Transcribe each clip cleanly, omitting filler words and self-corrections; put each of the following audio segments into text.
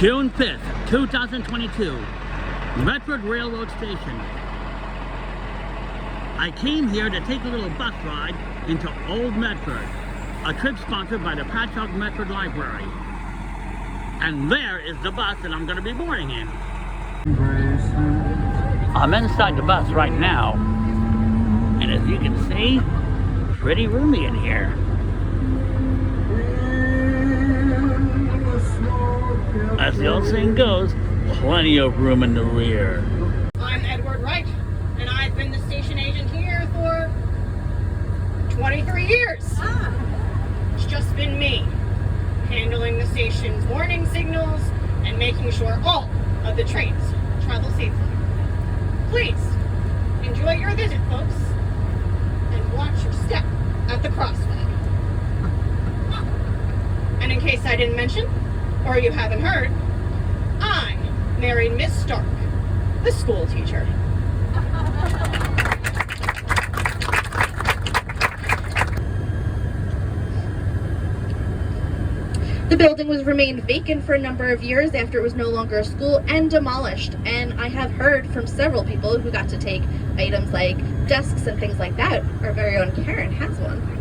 June 5th, 2022, Medford Railroad Station. I came here to take a little bus ride into Old Medford, a trip sponsored by the Patchogue Medford Library. And there is the bus that I'm going to be boarding in. I'm inside the bus right now, and as you can see, pretty roomy in here. As the old saying goes, plenty of room in the rear. I'm Edward Wright, and I've been the station agent here for 23 years. It's just been me, handling the station's warning signals and making sure all of the trains travel safely. Please, enjoy your visit, folks, and watch your step at the crossway. And in case I didn't mention, or you haven't heard, I married Miss Stark, the school teacher. The building was remained vacant for a number of years after it was no longer a school and demolished. And I have heard from several people who got to take items like desks and things like that. Our very own Karen has one.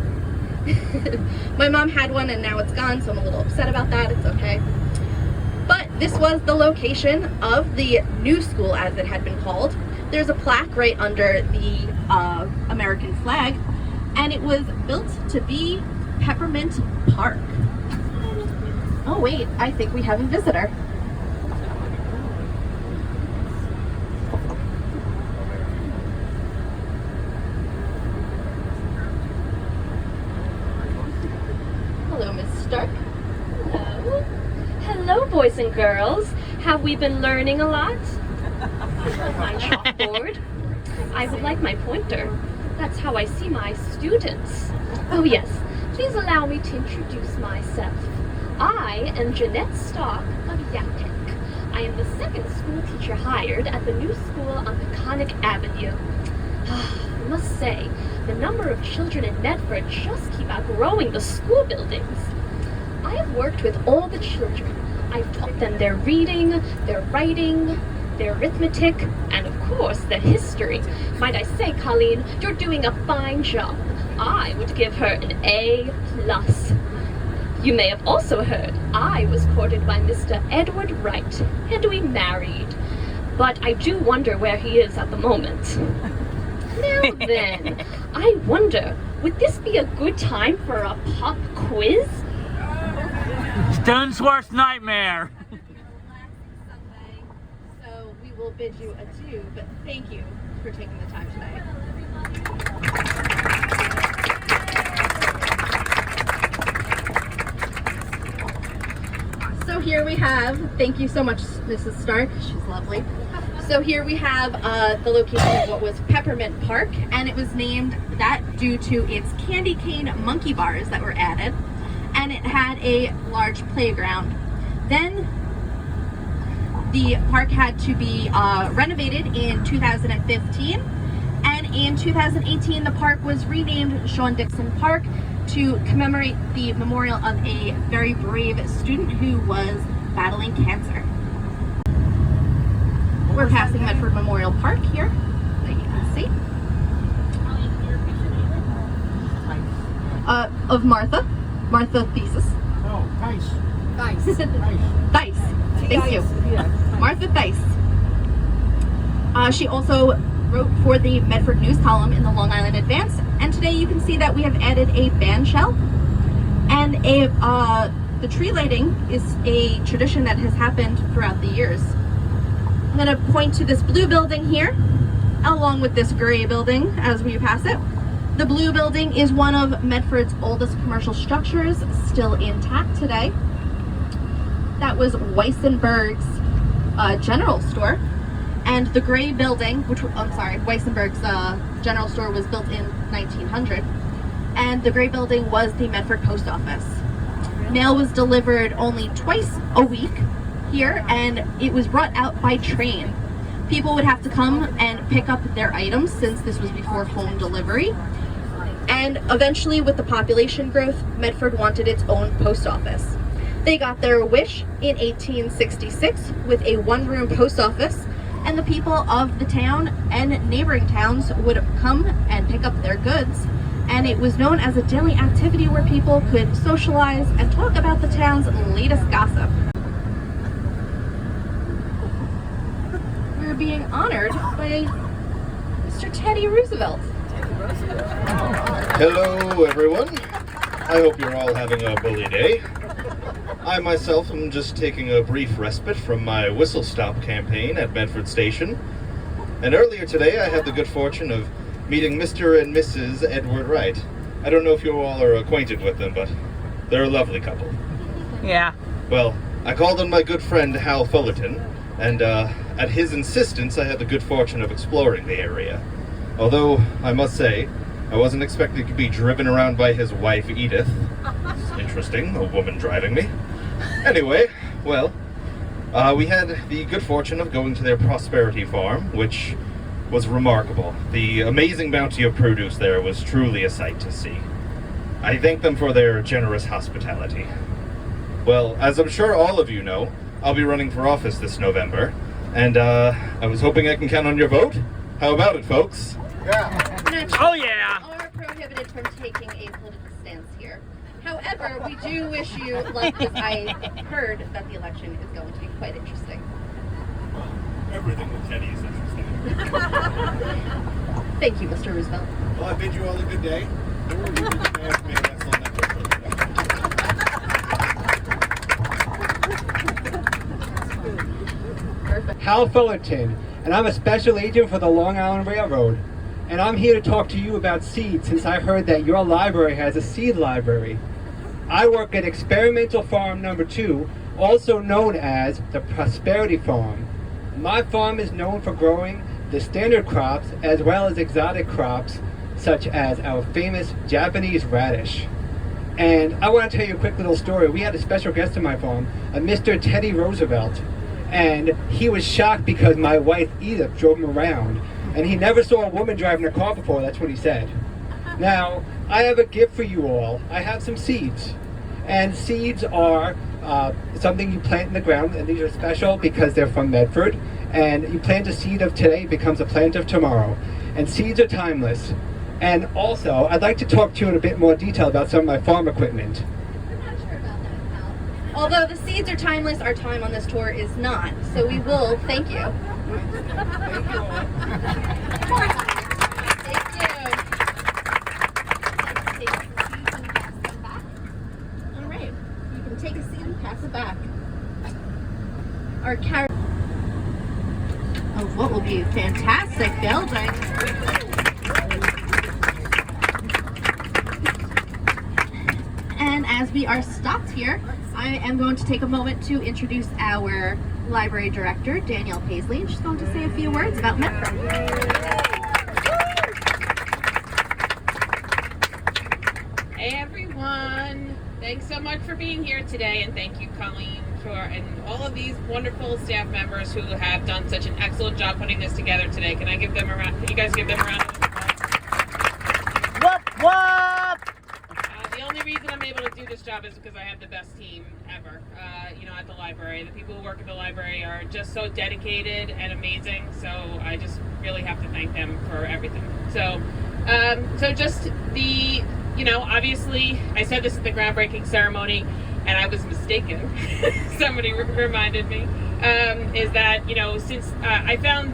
My mom had one and now it's gone, so I'm a little upset about that. It's okay. But this was the location of the new school, as it had been called. There's a plaque right under the American flag, and it was built to be Peppermint Park. Oh wait, I think we have a visitor. Hello, Miss Stark. Hello. Hello, boys and girls. Have we been learning a lot? My chalkboard. I would like my pointer. That's how I see my students. Oh yes, please allow me to introduce myself. I am Jeanette Stark of Yaphank. I am the second school teacher hired at the new school on Peconic Avenue. I must say, the number of children in Medford just keep outgrowing the school buildings. I have worked with all the children. I've taught them their reading, their writing, their arithmetic, and of course, their history. Might I say, Colleen, you're doing a fine job. I would give her an A+. You may have also heard I was courted by Mr. Edward Wright, and we married. But I do wonder where he is at the moment. Now then, I wonder, would this be a good time for a pop quiz? Student's worst nightmare. Sunday, so we will bid you adieu, but thank you for taking the time today. So here we have, thank you so much, Mrs. Stark, she's lovely. So here we have the location of what was Peppermint Park, and it was named that due to its candy cane monkey bars that were added, and it had a large playground. Then the park had to be renovated in 2015, and in 2018 the park was renamed Sean Dixon Park to commemorate the memorial of a very brave student who was battling cancer. We're passing Medford Memorial Park here, that you can see. Of Martha Thesis. Oh, Dice. Dice. Thank you. Martha Dice. She also wrote for the Medford News column in the Long Island Advance, and today you can see that we have added a band shell, and the tree lighting is a tradition that has happened throughout the years. I'm going to point to this blue building here, along with this gray building as we pass it. The blue building is one of Medford's oldest commercial structures, still intact today. That was Weissenberg's general store. And the gray building, Weissenberg's general store was built in 1900. And the gray building was the Medford Post Office. Mail was delivered only twice a week here, and it was brought out by train. People would have to come and pick up their items since this was before home delivery. And eventually, with the population growth, Medford wanted its own post office. They got their wish in 1866 with a one-room post office, and the people of the town and neighboring towns would come and pick up their goods, and it was known as a daily activity where people could socialize and talk about the town's latest gossip. We're being honored by Mr. Teddy Roosevelt. Hello, everyone. I hope you're all having a bully day. I myself am just taking a brief respite from my whistle stop campaign at Medford Station. And earlier today, I had the good fortune of meeting Mr. and Mrs. Edward Wright. I don't know if you all are acquainted with them, but they're a lovely couple. Yeah. Well, I called on my good friend Hal Fullerton, and at his insistence, I had the good fortune of exploring the area. Although, I must say, I wasn't expecting to be driven around by his wife, Edith. It's interesting, a woman driving me. Anyway, well, we had the good fortune of going to their Prosperity Farm, which was remarkable. The amazing bounty of produce there was truly a sight to see. I thank them for their generous hospitality. Well, as I'm sure all of you know, I'll be running for office this November, and I was hoping I can count on your vote. How about it, folks? Oh yeah! Are prohibited from taking a political stance here. However, we do wish you luck, because I heard that the election is going to be quite interesting. Everything with Teddy is interesting. Thank you, Mr. Roosevelt. Well, I bid you all a good day. Perfect. Hal Fullerton, and I'm a special agent for the Long Island Railroad. And I'm here to talk to you about seeds, since I heard that your library has a seed library. I work at Experimental Farm Number 2, also known as the Prosperity Farm. My farm is known for growing the standard crops as well as exotic crops, such as our famous Japanese radish. And I want to tell you a quick little story. We had a special guest on my farm, a Mr. Teddy Roosevelt, and he was shocked because my wife Edith drove him around, and he never saw a woman driving a car before. That's what he said. Now, I have a gift for you all. I have some seeds, and seeds are something you plant in the ground, and these are special because they're from Medford, and you plant a seed of today, becomes a plant of tomorrow, and seeds are timeless. And also, I'd like to talk to you in a bit more detail about some of my farm equipment. I'm not sure about that, Hal. Although the seeds are timeless, our time on this tour is not. So we will thank you. Thank you. All right, you can take a seat and pass it back. Our carrot of what will be a fantastic building. And as we are stopped here, I am going to take a moment to introduce our library director, Danielle Paisley, and she's going to say a few words about Medford. Hey everyone! Thanks so much for being here today, and thank you, Colleen, and all of these wonderful staff members who have done such an excellent job putting this together today. Can I give them a round? Can you guys give them a round of applause? Whoop whoop! The only reason I'm able to do this job is because I have the best team ever, at the library. The people who work at the library are just so dedicated and amazing, so I just really have to thank them for everything. So just the, obviously, I said this at the groundbreaking ceremony, and I was mistaken. Somebody reminded me, is that, since I found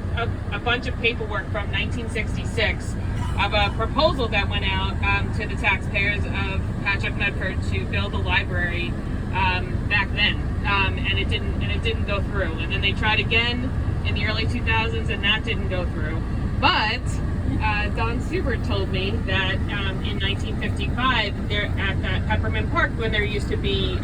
a bunch of paperwork from 1966 of a proposal that went out to the taxpayers of Patchogue Medford to build a library back then, and it didn't go through. And then they tried again in the early 2000s, and that didn't go through. But Don Subert told me that in 1955, there at that Peppermint Park, when there used to be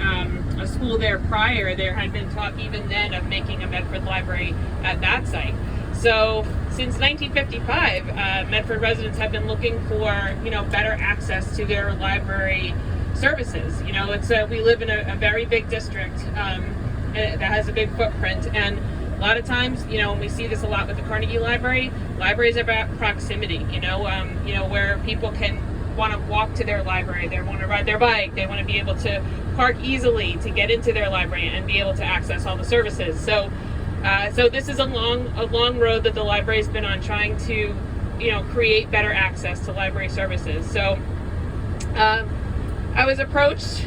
a school there prior, there had been talk even then of making a Medford library at that site. So since 1955, Medford residents have been looking for, better access to their library services. We live in a very big district that has a big footprint, and a lot of times, when we see this a lot with the Carnegie Library, libraries are about proximity, where people can want to walk to their library, they want to ride their bike, they want to be able to park easily to get into their library and be able to access all the services. So this is a long road that the library's been on, trying to, create better access to library services. So I was approached,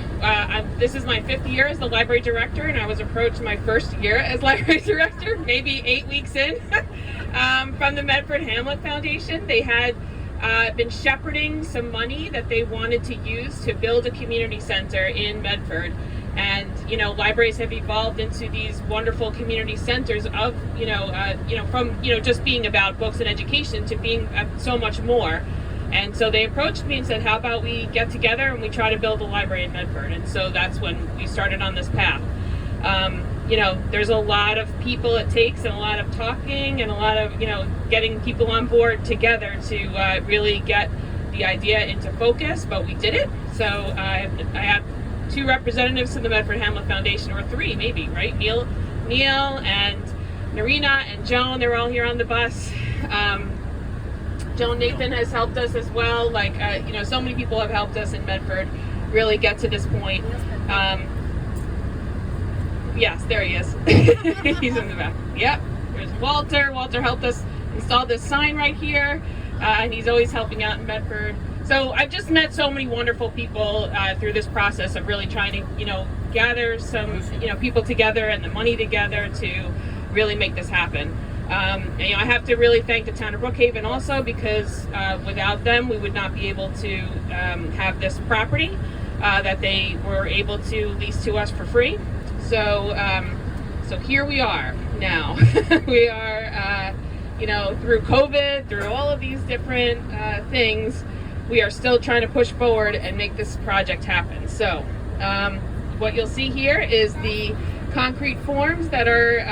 this is my 5th year as the library director, and I was approached my 1st year as library director, maybe 8 weeks in, from the Medford Hamlet Foundation. They had been shepherding some money that they wanted to use to build a community center in Medford. And, libraries have evolved into these wonderful community centers of, from, just being about books and education to being so much more. And so they approached me and said, how about we get together and we try to build a library in Medford? And so that's when we started on this path. There's a lot of people it takes, and a lot of talking, and a lot of, getting people on board together to really get the idea into focus, but we did it. So I have 2 representatives to the Medford Hamlet Foundation, or 3 maybe, right? Neil and Narina and Joan, they're all here on the bus. Joan Nathan has helped us as well. So many people have helped us in Medford really get to this point. Yes, there he is. He's in the back. Yep. There's Walter. Walter helped us install this sign right here, and he's always helping out in Medford. So I've just met so many wonderful people through this process of really trying to, gather some, people together and the money together to really make this happen. And, I have to really thank the town of Brookhaven also, because without them, we would not be able to have this property that they were able to lease to us for free. So here we are now. We are, through COVID, through all of these different things, we are still trying to push forward and make this project happen. So what you'll see here is the concrete forms that are,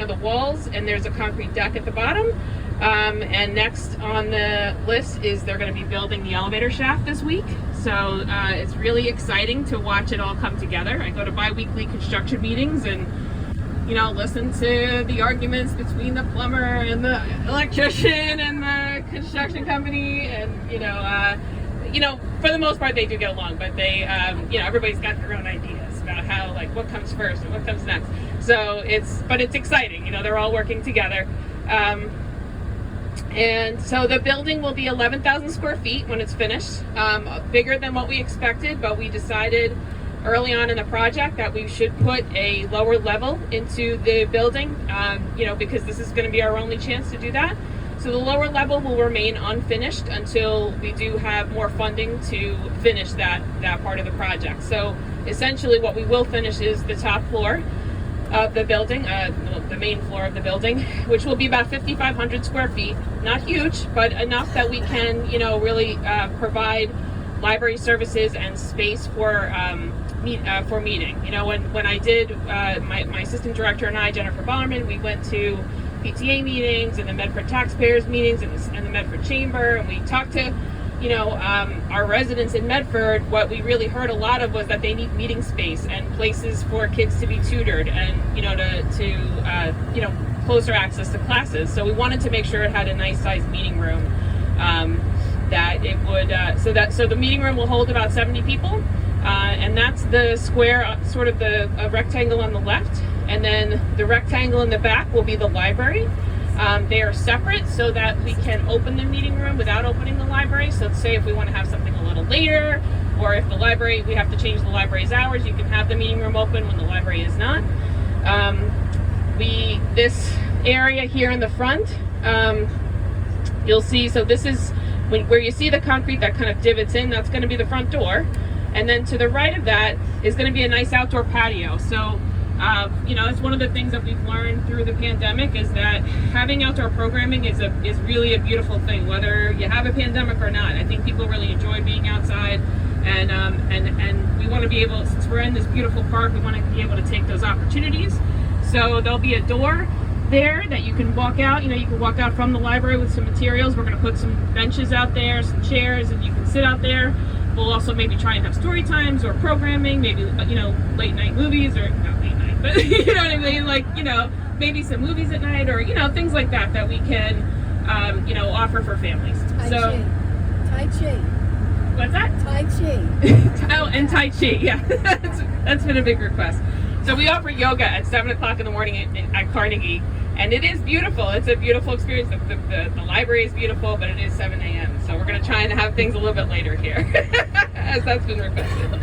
the walls, and there's a concrete deck at the bottom. And next on the list is they're going to be building the elevator shaft this week. So it's really exciting to watch it all come together. I go to bi-weekly construction meetings and, listen to the arguments between the plumber and the electrician and the construction company. And, for the most part, they do get along, but they, everybody's got their own ideas about how, what comes first and what comes next. So it's exciting. They're all working together. And so the building will be 11,000 square feet when it's finished, bigger than what we expected, but we decided early on in the project that we should put a lower level into the building, because this is going to be our only chance to do that. So the lower level will remain unfinished until we do have more funding to finish that part of the project. So essentially what we will finish is the top floor of the building, the main floor of the building, which will be about 5,500 square feet. Not huge, but enough that we can, really provide library services and space for meeting. When I did, my assistant director and I, Jennifer Ballerman, we went to PTA meetings and the Medford taxpayers meetings and the Medford Chamber, and we talked to our residents in Medford. What we really heard a lot of was that they need meeting space and places for kids to be tutored and to closer access to classes. So we wanted to make sure it had a nice sized meeting room, that it would so the meeting room will hold about 70 people, and that's the square, sort of the rectangle on the left, and then the rectangle in the back will be the library. They are separate so that we can open the meeting room without opening the library. So say if we want to have something a little later, or if we have to change the library's hours, you can have the meeting room open when the library is not. This area here in the front, you'll see, so this is where you see the concrete that kind of divots in, that's going to be the front door. And then to the right of that is going to be a nice outdoor patio. So it's one of the things that we've learned through the pandemic is that having outdoor programming is really a beautiful thing, whether you have a pandemic or not. I think people really enjoy being outside, and we want to be able, since we're in this beautiful park, we want to be able to take those opportunities. So there'll be a door there that you can walk out. You can walk out from the library with some materials. We're going to put some benches out there, some chairs, and you can sit out there. We'll also maybe try and have story times or programming, maybe late night movies, or not late night, but you know what I mean, maybe some movies at night, or things like that we can offer for families. Tai Chi. What's that? Tai Chi. Oh, and Tai Chi. Yeah, that's been a big request. So we offer yoga at 7 o'clock in the morning at Carnegie, and it is beautiful. It's a beautiful experience. The library is beautiful, but it is 7 a.m. So we're going to try and have things a little bit later here, as that's been requested.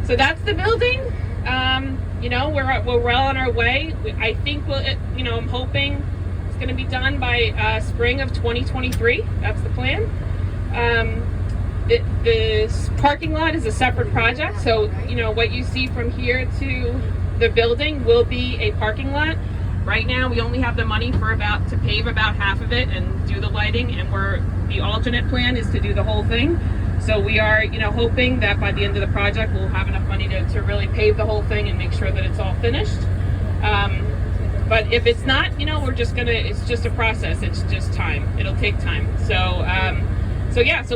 So that's the building. You know, we're well on our way. I think I'm hoping it's going to be done by spring of 2023. That's the plan. This parking lot is a separate project, so what you see from here to the building will be a parking lot. Right now, we only have the money to pave about half of it and do the lighting, and the alternate plan is to do the whole thing. So we are, hoping that by the end of the project, we'll have enough money to really pave the whole thing and make sure that it's all finished. But if it's not, it's just a process. It's just time. It'll take time. So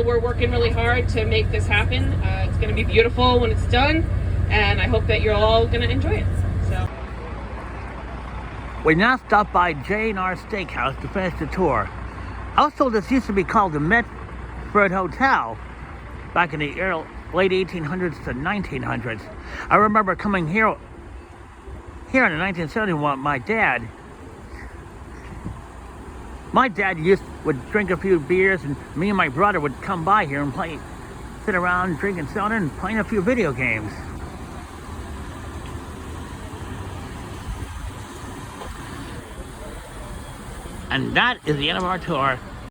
we're working really hard to make this happen. It's going to be beautiful when it's done, and I hope that you're all going to enjoy it. So. We now stop by R Steakhouse to finish the tour. I was told this used to be called the Medford Hotel back in the late 1800s to 1900s. I remember coming here in the 1971. My dad would drink a few beers, and me and my brother would come by here and sit around drinking soda and playing a few video games. And that is the end of our tour.